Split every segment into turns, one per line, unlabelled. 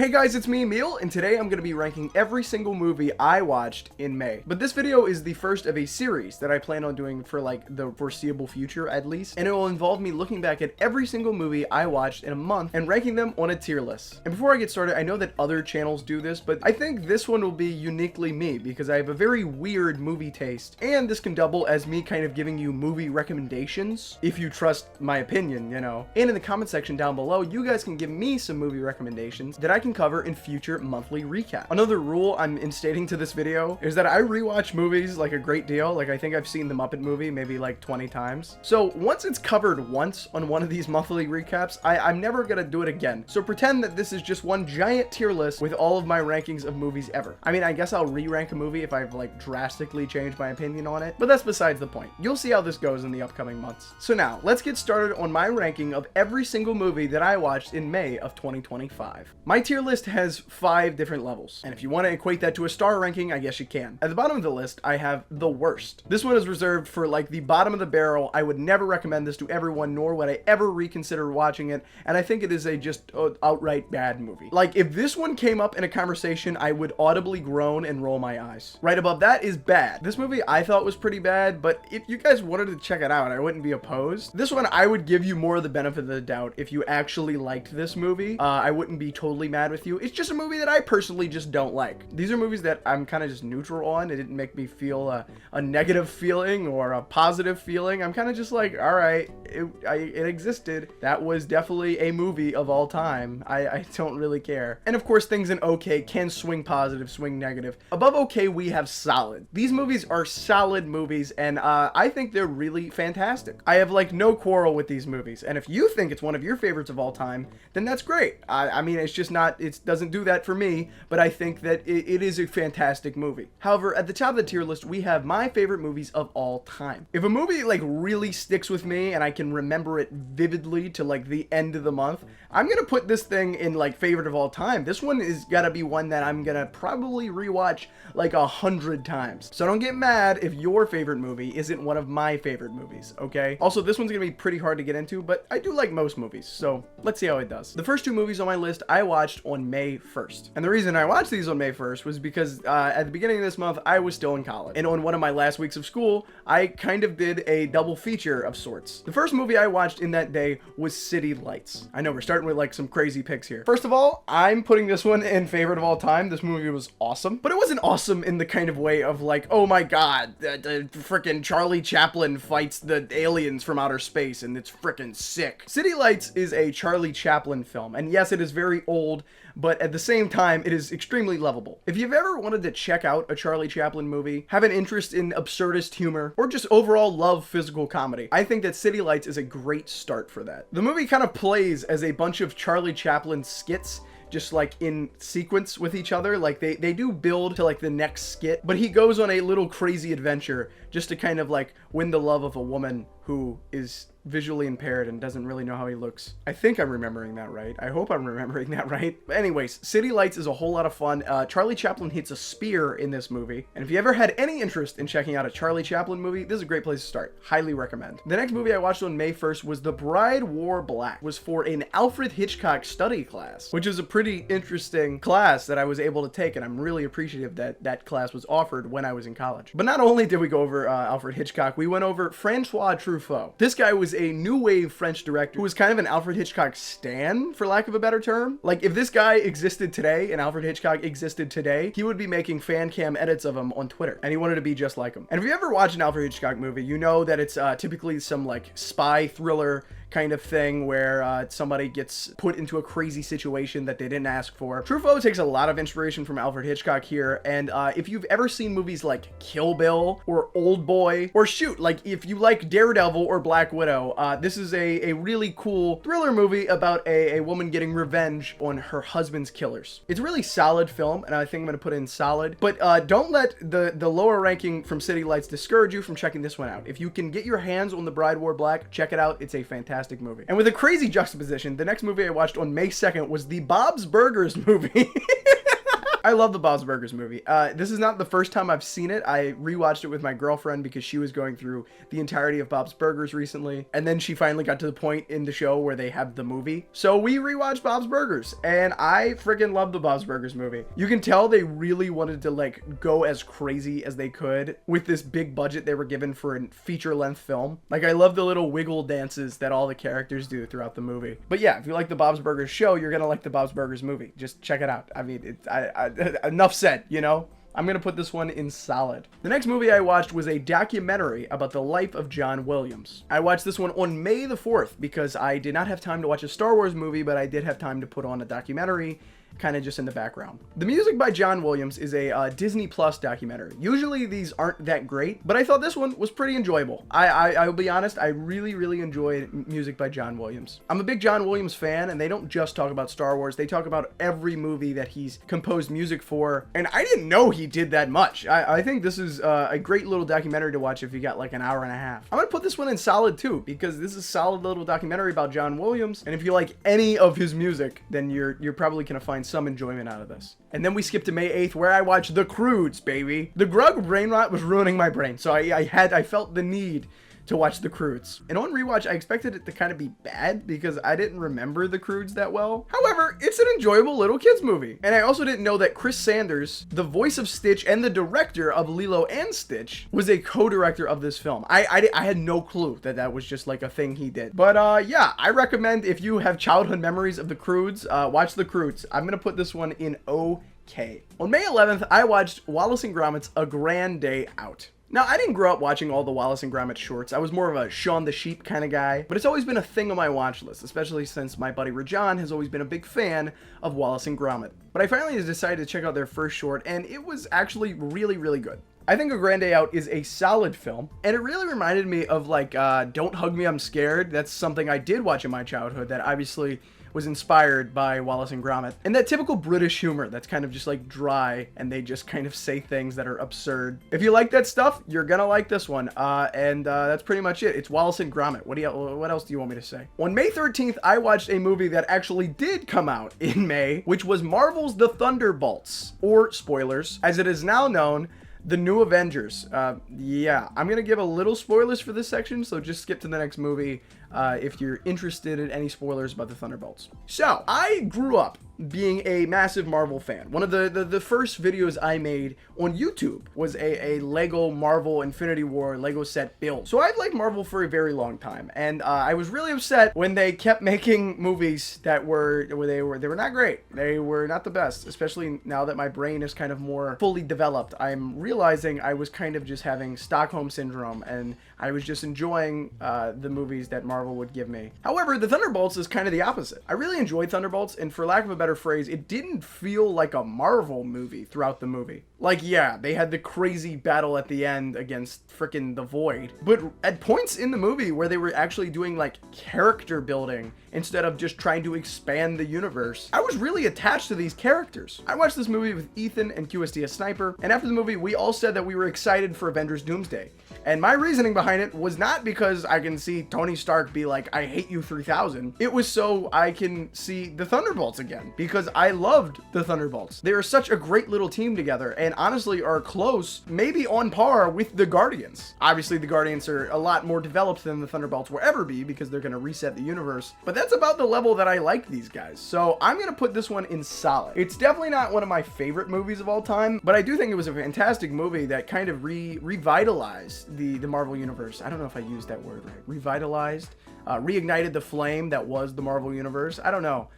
Hey guys, it's me, Emil, and today I'm going to be ranking every single movie I watched in May. But this video is the first of a series that I plan on doing for like the foreseeable future at least, and it will involve me looking back at every single movie I watched in a month and ranking them on a tier list. And before I get started, I know that other channels do this, but I think this one will be uniquely me because I have a very weird movie taste, and this can double as me kind of giving you movie recommendations, if you trust my opinion, you know. And in the comment section down below, you guys can give me some movie recommendations that I can cover in future monthly recap. Another rule I'm instating to this video is that I rewatch movies like a great deal. Like I think I've seen the Muppet movie maybe like 20 times. So once it's covered once on one of these monthly recaps, I'm never gonna do it again. So pretend that this is just one giant tier list with all of my rankings of movies ever. I mean, I guess I'll re-rank a movie if I've like drastically changed my opinion on it, but that's besides the point. You'll see how this goes in the upcoming months. So now let's get started on my ranking of every single movie that I watched in May of 2025. My tier list has 5 different levels, and if you want to equate that to a star ranking, I guess you can. At the bottom of the list, I have the worst. This one is reserved for like the bottom of the barrel. I would never recommend this to everyone, nor would I ever reconsider watching it, and I think it is a just outright bad movie. Like if this one came up in a conversation, I would audibly groan and roll my eyes. Right above that is Bad. This movie I thought was pretty bad, but if you guys wanted to check it out, I wouldn't be opposed. This one I would give you more of the benefit of the doubt if you actually liked this movie. I wouldn't be totally mad with you. It's just a movie that I personally just don't like. These are movies that I'm kind of just neutral on. It didn't make me feel a negative feeling or a positive feeling. I'm kind of just like, all right, it existed. That was definitely a movie of all time. I don't really care. And of course, things in okay can swing positive, swing negative. Above okay, we have solid. These movies are solid movies, and I think they're really fantastic. I have like no quarrel with these movies, and if you think it's one of your favorites of all time, then that's great. I mean, it's just not, it doesn't do that for me, but I think that it is a fantastic movie. However, at the top of the tier list, we have my favorite movies of all time. If a movie like really sticks with me and I can remember it vividly to like the end of the month, I'm gonna put this thing in like favorite of all time. This one is gotta be one that I'm gonna probably rewatch like 100 times. So don't get mad if your favorite movie isn't one of my favorite movies, okay? Also, this one's gonna be pretty hard to get into, but I do like most movies, so let's see how it does. The first 2 movies on my list I watched on May 1st. And the reason I watched these on May 1st was because at the beginning of this month, I was still in college. And on one of my last weeks of school, I kind of did a double feature of sorts. The first movie I watched in that day was City Lights. I know we're starting with like some crazy picks here. First of all, I'm putting this one in favorite of all time. This movie was awesome, but it wasn't awesome in the kind of way of like, oh my god, the frickin' Charlie Chaplin fights the aliens from outer space and it's frickin' sick. City Lights is a Charlie Chaplin film, and yes, it is very old, but at the same time, it is extremely lovable. If you've ever wanted to check out a Charlie Chaplin movie, have an interest in absurdist humor, or just overall love physical comedy, I think that City Lights is a great start for that. The movie kind of plays as a bunch of Charlie Chaplin skits, just like in sequence with each other. Like they do build to like the next skit, but he goes on a little crazy adventure just to kind of like win the love of a woman who is visually impaired and doesn't really know how he looks. I think I'm remembering that right. I hope I'm remembering that right. But anyways, City Lights is a whole lot of fun. Charlie Chaplin hits a spear in this movie. And if you ever had any interest in checking out a Charlie Chaplin movie, this is a great place to start. Highly recommend. The next movie I watched on May 1st was The Bride Wore Black. It was for an Alfred Hitchcock study class, which is a pretty interesting class that I was able to take, and I'm really appreciative that that class was offered when I was in college. But not only did we go over Alfred Hitchcock, we went over Francois Truffaut. This guy was a new wave French director who was kind of an Alfred Hitchcock stan, for lack of a better term. Like if this guy existed today and Alfred Hitchcock existed today, he would be making fan cam edits of him on Twitter, and he wanted to be just like him. And if you ever watch an Alfred Hitchcock movie, you know that it's typically some like spy thriller kind of thing where somebody gets put into a crazy situation that they didn't ask for. Truffaut takes a lot of inspiration from Alfred Hitchcock here, and if you've ever seen movies like Kill Bill or Old Boy, or shoot, like if you like Daredevil or Black Widow, this is a really cool thriller movie about a woman getting revenge on her husband's killers. It's a really solid film, and I think I'm gonna put in solid, but don't let the lower ranking from City Lights discourage you from checking this one out. If you can get your hands on The Bride Wore Black, check it out. It's a fantastic movie. And with a crazy juxtaposition, the next movie I watched on May 2nd was the Bob's Burgers movie. I love the Bob's Burgers movie. This is not the first time I've seen it. I rewatched it with my girlfriend because she was going through the entirety of Bob's Burgers recently. And then she finally got to the point in the show where they have the movie. So we rewatched Bob's Burgers and I freaking love the Bob's Burgers movie. You can tell they really wanted to like go as crazy as they could with this big budget they were given for a feature-length film. Like, I love the little wiggle dances that all the characters do throughout the movie. But yeah, if you like the Bob's Burgers show, you're gonna like the Bob's Burgers movie. Just check it out. I mean, enough said, you know? I'm gonna put this one in solid. The next movie I watched was a documentary about the life of John Williams. I watched this one on May the 4th because I did not have time to watch a Star Wars movie, but I did have time to put on a documentary kind of just in the background. The music by John Williams is a Disney Plus documentary. Usually these aren't that great, but I thought this one was pretty enjoyable. I'll be honest, I really enjoyed music by John Williams. I'm a big John Williams fan, and they don't just talk about Star Wars, they talk about every movie that he's composed music for, and I didn't know he did that much. I think this is a great little documentary to watch if you got like an hour and a half. I'm gonna put this one in solid too, because this is a solid little documentary about John Williams, and if you like any of his music, then you're probably gonna find some enjoyment out of this. And then we skip to May 8th where I watched The Croods, baby. The Grug brain rot was ruining my brain, so I felt the need to watch The Croods. And on rewatch, I expected it to kind of be bad because I didn't remember The Croods that well. However, it's an enjoyable little kids movie. And I also didn't know that Chris Sanders, the voice of Stitch and the director of Lilo and Stitch, was a co-director of this film. I had no clue that was just like a thing he did. But yeah, I recommend if you have childhood memories of The Croods, watch The Croods. I'm gonna put this one in okay. On May 11th, I watched Wallace and Gromit's A Grand Day Out. Now, I didn't grow up watching all the Wallace and Gromit shorts. I was more of a Shaun the Sheep kind of guy, but it's always been a thing on my watch list, especially since my buddy Rajan has always been a big fan of Wallace and Gromit. But I finally decided to check out their first short, and it was actually really good. I think A Grand Day Out is a solid film, and it really reminded me of like Don't Hug Me, I'm Scared. That's something I did watch in my childhood that obviously was inspired by Wallace and Gromit. And that typical British humor that's kind of just like dry and they just kind of say things that are absurd. If you like that stuff, you're gonna like this one. And that's pretty much it. It's Wallace and Gromit. What else do you want me to say? On May 13th, I watched a movie that actually did come out in May, which was Marvel's The Thunderbolts, or spoilers, as it is now known, The New Avengers. Yeah, I'm gonna give a little spoilers for this section, so just skip to the next movie if you're interested in any spoilers about the Thunderbolts. So, I grew up being a massive Marvel fan. One of the first videos I made on YouTube was a Lego Marvel Infinity War Lego set build. So I've liked Marvel for a very long time, and I was really upset when they kept making movies that were not great. They were not the best, especially now that my brain is kind of more fully developed. I'm realizing I was kind of just having Stockholm Syndrome, and I was just enjoying the movies that Marvel would give me. However, the Thunderbolts is kind of the opposite. I really enjoyed Thunderbolts, and for lack of a better phrase, it didn't feel like a Marvel movie throughout the movie. Like, yeah, they had the crazy battle at the end against frickin' the Void, but at points in the movie where they were actually doing like character building instead of just trying to expand the universe, I was really attached to these characters. I watched this movie with Ethan and QSD Sniper, and after the movie, we all said that we were excited for Avengers Doomsday. And my reasoning behind it was not because I can see Tony Stark be like, I hate you 3000. It was so I can see the Thunderbolts again, because I loved the Thunderbolts. They are such a great little team together, and honestly are close, maybe on par with the Guardians. Obviously, the Guardians are a lot more developed than the Thunderbolts will ever be because they're going to reset the universe, but that's about the level that I like these guys. So I'm going to put this one in solid. It's definitely not one of my favorite movies of all time, but I do think it was a fantastic movie that kind of revitalized the Marvel universe. I don't know if I used that word right. Revitalized, reignited the flame that was the Marvel universe. I don't know.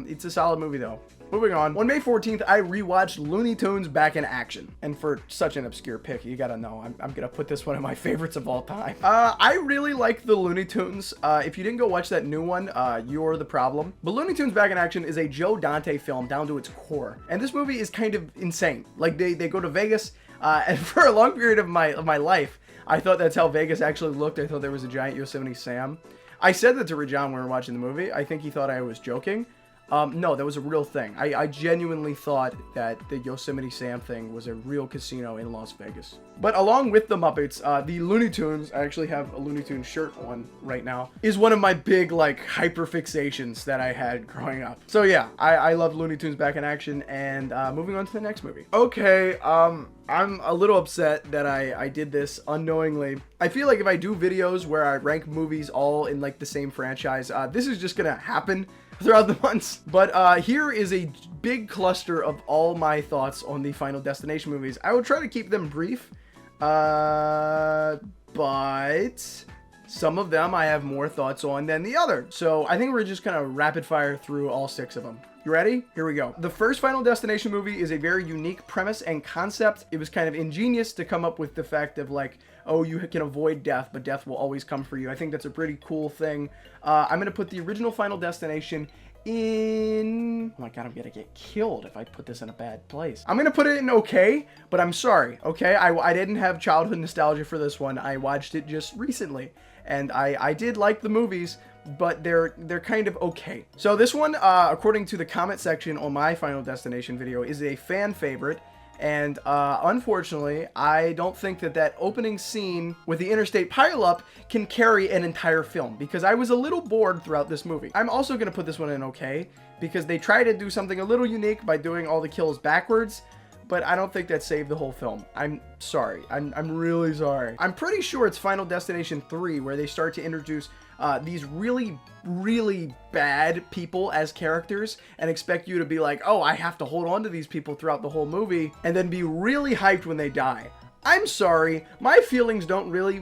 It's a solid movie though. Moving on May 14th, I rewatched Looney Tunes Back in Action. And for such an obscure pick, you gotta know, I'm gonna put this one of my favorites of all time. I really like the Looney Tunes. If you didn't go watch that new one, you're the problem. But Looney Tunes Back in Action is a Joe Dante film down to its core. And this movie is kind of insane. Like, they go to Vegas, and for a long period of my life, I thought that's how Vegas actually looked. I thought there was a giant Yosemite Sam. I said that to Rajan when we were watching the movie. I think he thought I was joking. No, that was a real thing. I genuinely thought that the Yosemite Sam thing was a real casino in Las Vegas. But along with the Muppets, the Looney Tunes, I actually have a Looney Tunes shirt on right now, is one of my big, like, hyperfixations that I had growing up. So yeah, I love Looney Tunes back in action, and moving on to the next movie. Okay, I'm a little upset that I did this unknowingly. I feel like if I do videos where I rank movies all in, like, the same franchise, this is just gonna happen throughout the months. But here is a big cluster of all my thoughts on the Final Destination movies. I will try to keep them brief, but some of them I have more thoughts on than the other. So I think we're just gonna rapid fire through all 6 of them. You ready? Here we go. The first Final Destination movie is a very unique premise and concept. It was kind of ingenious to come up with the fact of, like, oh, you can avoid death, but death will always come for you. I think that's a pretty cool thing. I'm going to put the original Final Destination in... Oh my god, I'm going to get killed if I put this in a bad place. I'm going to put it in okay, but I'm sorry, okay? I didn't have childhood nostalgia for this one. I watched it just recently, and I did like the movies, but they're kind of okay. So this one, according to the comment section on my Final Destination video, is a fan favorite. And unfortunately, I don't think that opening scene with the interstate pileup can carry an entire film, because I was a little bored throughout this movie. I'm also going to put this one in okay, because they try to do something a little unique by doing all the kills backwards, but I don't think that saved the whole film. I'm sorry. I'm really sorry. I'm pretty sure it's Final Destination 3 where they start to introduce these really, really bad people as characters and expect you to be like, oh, I have to hold on to these people throughout the whole movie, and then be really hyped when they die. I'm sorry, my feelings don't really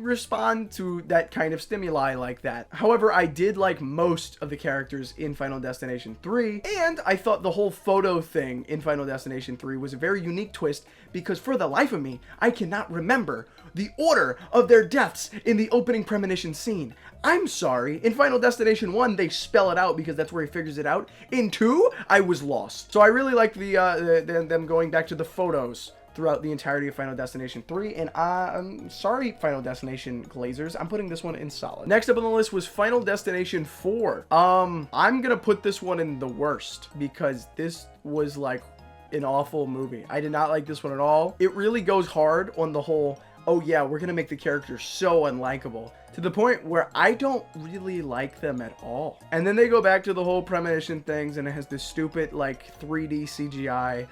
respond to that kind of stimuli like that. However, I did like most of the characters in Final Destination 3, and I thought the whole photo thing in Final Destination 3 was a very unique twist, because for the life of me, I cannot remember the order of their deaths in the opening premonition scene. I'm sorry, in Final Destination 1, they spell it out because that's where he figures it out. In 2, I was lost. So I really like them going back to the photos throughout the entirety of Final Destination 3, and I'm sorry, Final Destination Glazers, I'm putting this one in solid. Next up on the list was Final Destination 4. I'm gonna put this one in the worst, because this was like an awful movie. I did not like this one at all. It really goes hard on the whole, oh yeah, we're gonna make the characters so unlikable, to the point where I don't really like them at all. And then they go back to the whole premonition things, and it has this stupid, like, 3D CGI.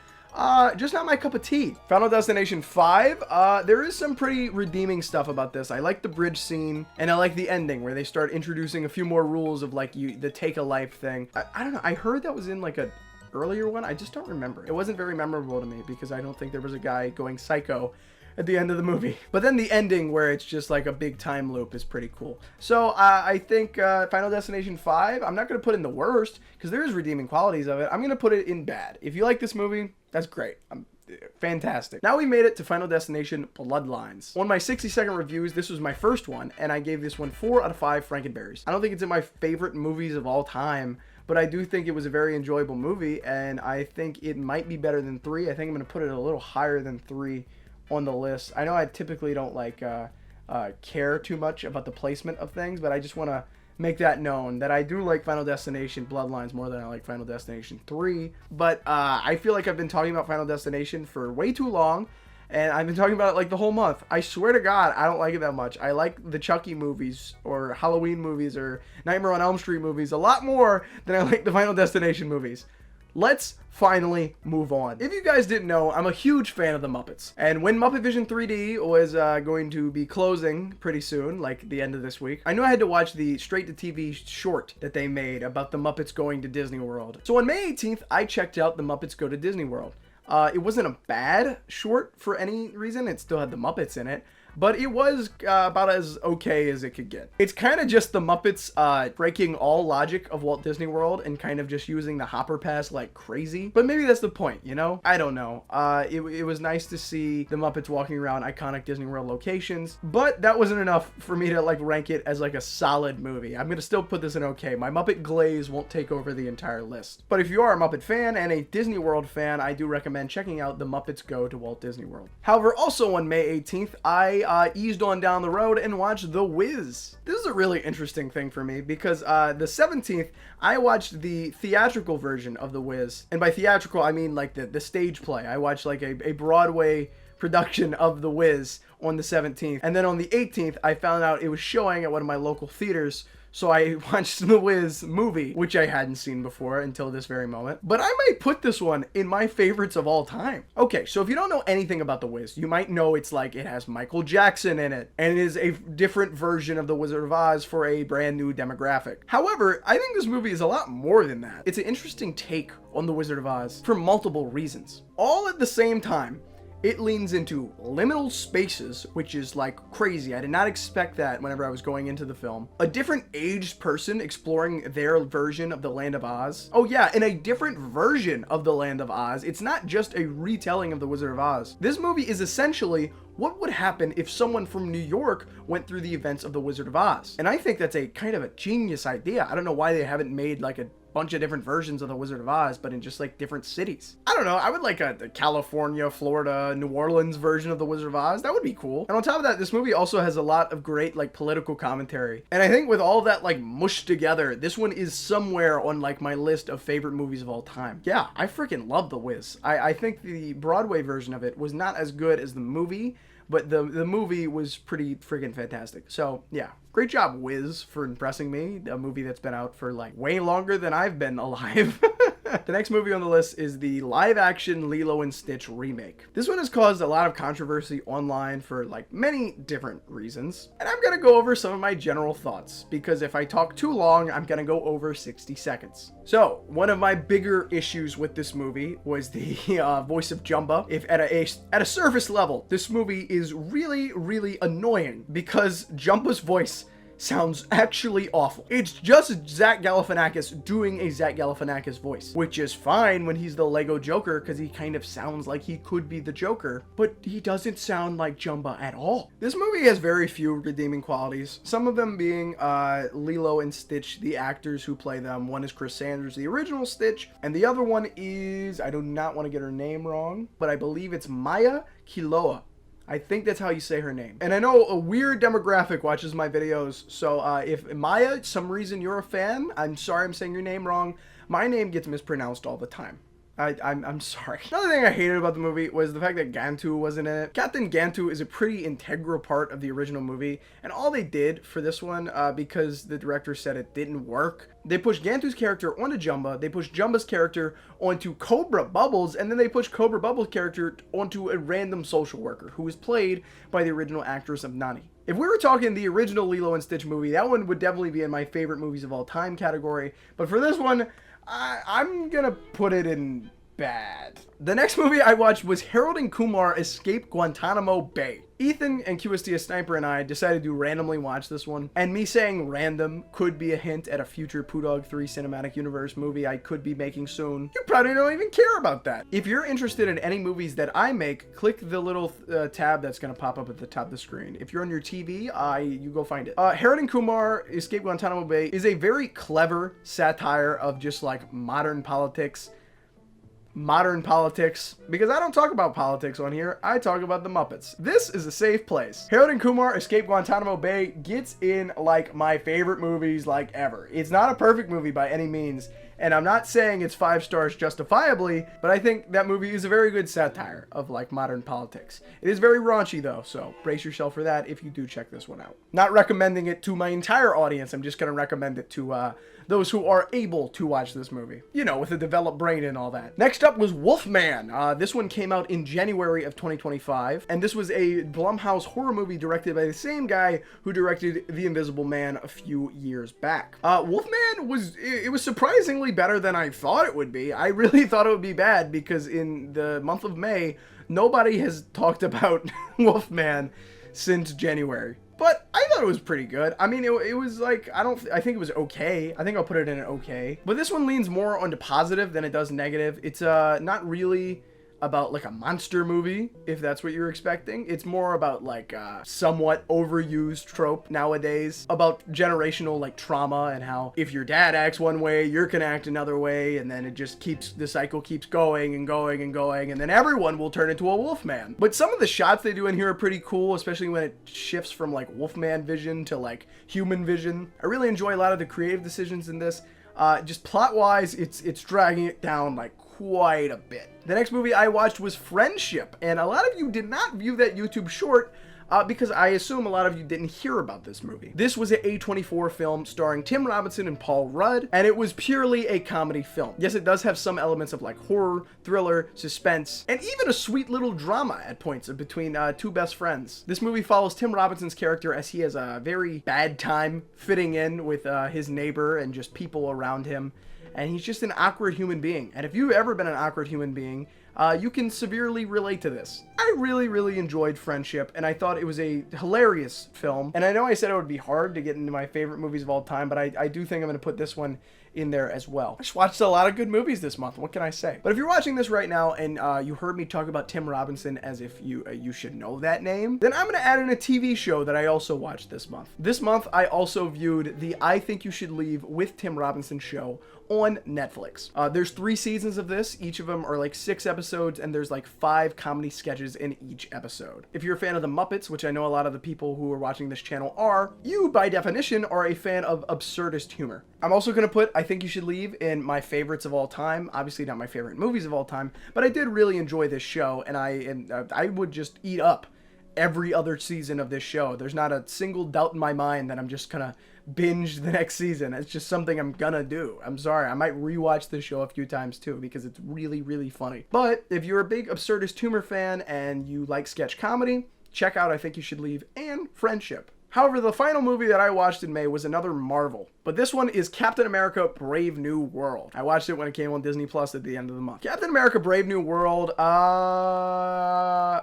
Just not my cup of tea. Final Destination 5, there is some pretty redeeming stuff about this. I like the bridge scene, and I like the ending where they start introducing a few more rules of, like, the take a life thing. I don't know, I heard that was in, like, a earlier one. I just don't remember. It wasn't very memorable to me, because I don't think there was a guy going psycho at the end of the movie. But then the ending where it's just like a big time loop is pretty cool. So I think Final Destination 5, I'm not going to put in the worst, because there is redeeming qualities of it. I'm going to put it in bad. If you like this movie, that's great. Fantastic. Now we made it to Final Destination Bloodlines. On my 60-second reviews, this was my first one, and I gave this one 4 out of 5 Frankenberries. I don't think it's in my favorite movies of all time, but I do think it was a very enjoyable movie, and I think it might be better than 3. I think I'm going to put it a little higher than 3 on the list. I know I typically don't like care too much about the placement of things, but I just want to make that known that I do like Final Destination Bloodlines more than I like Final Destination 3. But I feel like I've been talking about Final Destination for way too long, and I've been talking about it like the whole month. I swear to God, I don't like it that much. I like the Chucky movies or Halloween movies or Nightmare on Elm Street movies a lot more than I like the Final Destination movies. Let's finally move on. If you guys didn't know, I'm a huge fan of the Muppets. And when Muppet Vision 3D was going to be closing pretty soon, like the end of this week, I knew I had to watch the straight-to-TV short that they made about the Muppets going to Disney World. So on May 18th, I checked out The Muppets Go to Disney World. It wasn't a bad short for any reason. It still had the Muppets in it, but it was about as okay as it could get. It's kind of just the Muppets breaking all logic of Walt Disney World and kind of just using the Hopper Pass like crazy. But maybe that's the point, you know? I don't know. It was nice to see the Muppets walking around iconic Disney World locations, but that wasn't enough for me to like rank it as like a solid movie. I'm gonna still put this in okay. My Muppet glaze won't take over the entire list. But if you are a Muppet fan and a Disney World fan, I do recommend checking out The Muppets Go to Walt Disney World. However, also on May 18th, I I eased on down the road and watched The Wiz. This is a really interesting thing for me because the 17th, I watched the theatrical version of The Wiz. And by theatrical, I mean like the stage play. I watched like a Broadway production of The Wiz on the 17th. And then on the 18th, I found out it was showing at one of my local theaters. So I watched The Wiz movie, which I hadn't seen before until this very moment. But I might put this one in my favorites of all time. Okay, so if you don't know anything about The Wiz, you might know it's like it has Michael Jackson in it, and it is a different version of The Wizard of Oz for a brand new demographic. However, I think this movie is a lot more than that. It's an interesting take on The Wizard of Oz for multiple reasons. All at the same time, it leans into liminal spaces, which is like crazy. I did not expect that whenever I was going into the film. A different aged person exploring their version of the Land of Oz. Oh yeah, and a different version of the Land of Oz. It's not just a retelling of the Wizard of Oz. This movie is essentially what would happen if someone from New York went through the events of the Wizard of Oz. And I think that's a kind of a genius idea. I don't know why they haven't made like a bunch of different versions of the Wizard of Oz, but in just like different cities. I don't know, I would like a California, Florida, New Orleans version of the Wizard of Oz. That would be cool. And on top of that, this movie also has a lot of great like political commentary. And I think with all that like mushed together, this one is somewhere on like my list of favorite movies of all time. Yeah, I freaking love The Wiz. I think the Broadway version of it was not as good as the movie, but the movie was pretty freaking fantastic. So yeah, great job, Wiz, for impressing me. A movie that's been out for like way longer than I've been alive. The next movie on the list is the live-action Lilo and Stitch remake. This one has caused a lot of controversy online for like many different reasons. And I'm gonna go over some of my general thoughts, because if I talk too long, I'm gonna go over 60 seconds. So, one of my bigger issues with this movie was the voice of Jumba. If at a surface level, this movie is really, really annoying because Jumba's voice sounds actually awful. It's just Zach Galifianakis doing a Zach Galifianakis voice, which is fine when he's the Lego Joker because he kind of sounds like he could be the Joker, but he doesn't sound like Jumba at all. This movie has very few redeeming qualities, some of them being Lilo and Stitch, the actors who play them. One is Chris Sanders, the original Stitch, and the other one is, I do not want to get her name wrong, but I believe it's Maya Kiloa. I think that's how you say her name. And I know a weird demographic watches my videos, so if Maya, some reason you're a fan, I'm sorry I'm saying your name wrong. My name gets mispronounced all the time. I'm sorry. Another thing I hated about the movie was the fact that Gantu wasn't in it. Captain Gantu is a pretty integral part of the original movie, and all they did for this one, because the director said it didn't work, they pushed Gantu's character onto Jumba, they pushed Jumba's character onto Cobra Bubbles, and then they pushed Cobra Bubbles' character onto a random social worker who was played by the original actress of Nani. If we were talking the original Lilo and Stitch movie, that one would definitely be in my favorite movies of all time category, but for this one, I'm gonna put it in bad. The next movie I watched was Harold and Kumar Escape Guantanamo Bay. Ethan and QST Sniper and I decided to randomly watch this one, and me saying random could be a hint at a future Poo Dog 3 Cinematic Universe movie I could be making soon. You probably don't even care about that. If you're interested in any movies that I make, click the little tab that's gonna pop up at the top of the screen. If you're on your TV, you go find it. Harold and Kumar Escape Guantanamo Bay is a very clever satire of just like modern politics, because I don't talk about politics on here, I talk about the Muppets. This is a safe place. Harold and Kumar Escape Guantanamo Bay gets in like my favorite movies like ever. It's not a perfect movie by any means, and I'm not saying it's 5 stars justifiably, but I think that movie is a very good satire of like modern politics. It is very raunchy though, so brace yourself for that if you do check this one out. Not recommending it to my entire audience, I'm just gonna recommend it to those who are able to watch this movie, you know, with a developed brain and all that. Next up was Wolfman. This one came out in January of 2025, and this was a Blumhouse horror movie directed by the same guy who directed The Invisible Man a few years back. Wolfman was surprisingly better than I thought it would be. I really thought it would be bad because in the month of May, nobody has talked about Wolfman since January. But I thought it was pretty good. I mean, it was like, I think it was okay. I think I'll put it in an okay. But this one leans more onto positive than it does negative. It's not really about like a monster movie, if that's what you're expecting. It's more about like a somewhat overused trope nowadays about generational like trauma and how if your dad acts one way, you're gonna act another way, and then it just keeps, the cycle keeps going and going and going, and then everyone will turn into a Wolfman. But some of the shots they do in here are pretty cool, especially when it shifts from like Wolfman vision to like human vision. I really enjoy a lot of the creative decisions in this. Just plot-wise, it's dragging it down like quite a bit. The next movie I watched was Friendship, and a lot of you did not view that YouTube short because I assume a lot of you didn't hear about this movie. This was an A24 film starring Tim Robinson and Paul Rudd, and it was purely a comedy film. Yes, it does have some elements of like horror, thriller, suspense, and even a sweet little drama at points between two best friends. This movie follows Tim Robinson's character as he has a very bad time fitting in with his neighbor and just people around him, and he's just an awkward human being. And if you've ever been an awkward human being, you can severely relate to this. I really enjoyed Friendship, and I thought it was a hilarious film. And I know I said it would be hard to get into my favorite movies of all time, but I do think I'm going to put this one in there as well. I just watched a lot of good movies this month. What can I say? But if you're watching this right now and you heard me talk about Tim Robinson as if you should know that name, then I'm going to add in a TV show that I also watched this month. This month, I also viewed the I Think You Should Leave with Tim Robinson show on Netflix. There's 3 seasons of this. Each of them are like 6 episodes, and there's like 5 comedy sketches in each episode. If you're a fan of the Muppets, which I know a lot of the people who are watching this channel are, you by definition are a fan of absurdist humor. I'm also going to put I Think You Should Leave in my favorites of all time. Obviously not my favorite movies of all time, but I did really enjoy this show, and I would just eat up every other season of this show. There's not a single doubt in my mind that I'm just gonna binge the next season. It's just something I'm gonna do. I'm sorry, I might rewatch this show a few times too because it's really funny. But if you're a big absurdist humor fan and you like sketch comedy, check out I Think You Should Leave and Friendship. However, the final movie that I watched in May was another Marvel, but this one is Captain America Brave New World. I watched it when it came on Disney Plus at the end of the month. Captain America Brave New World,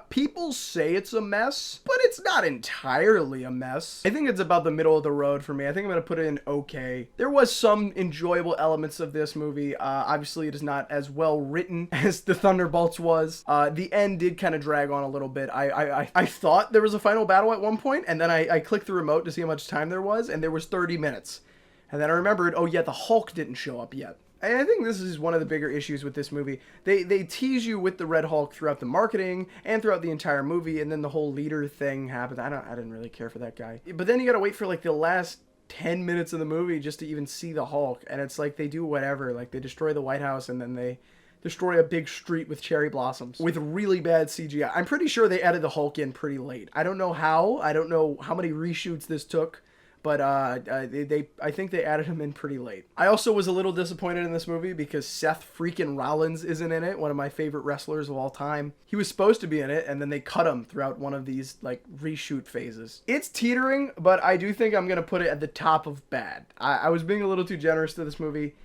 people say it's a mess, but it's not entirely a mess. I think it's about the middle of the road for me. I think I'm going to put it in okay. There was some enjoyable elements of this movie. Obviously, it is not as well written as the Thunderbolts was. The end did kind of drag on a little bit. I thought there was a final battle at one point, and then I clicked the remote to see how much time there was, and there was 30 minutes. And then I remembered, oh yeah, the Hulk didn't show up yet. And I think this is one of the bigger issues with this movie. They tease you with the Red Hulk throughout the marketing and throughout the entire movie, and then the whole leader thing happened. I didn't really care for that guy. But then you gotta wait for like the last 10 minutes of the movie just to even see the Hulk, and it's like they do whatever. Like they destroy the White House, and then they destroy a big street with cherry blossoms with really bad CGI. I'm pretty sure they added the Hulk in pretty late. I don't know how. I don't know how many reshoots this took, but I think they added him in pretty late. I also was a little disappointed in this movie because Seth freaking Rollins isn't in it, one of my favorite wrestlers of all time. He was supposed to be in it, and then they cut him throughout one of these like reshoot phases. It's teetering, but I do think I'm gonna put it at the top of bad. I was being a little too generous to this movie.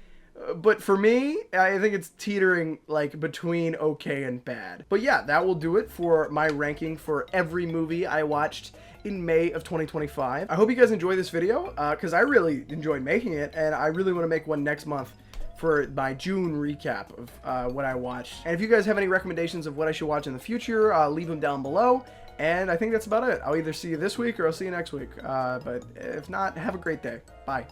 But for me, I think it's teetering like between okay and bad. But yeah, that will do it for my ranking for every movie I watched in May of 2025. I hope you guys enjoyed this video because I really enjoyed making it, and I really want to make one next month for my June recap of what I watched. And if you guys have any recommendations of what I should watch in the future, leave them down below. And I think that's about it. I'll either see you this week or I'll see you next week. But if not, have a great day. Bye.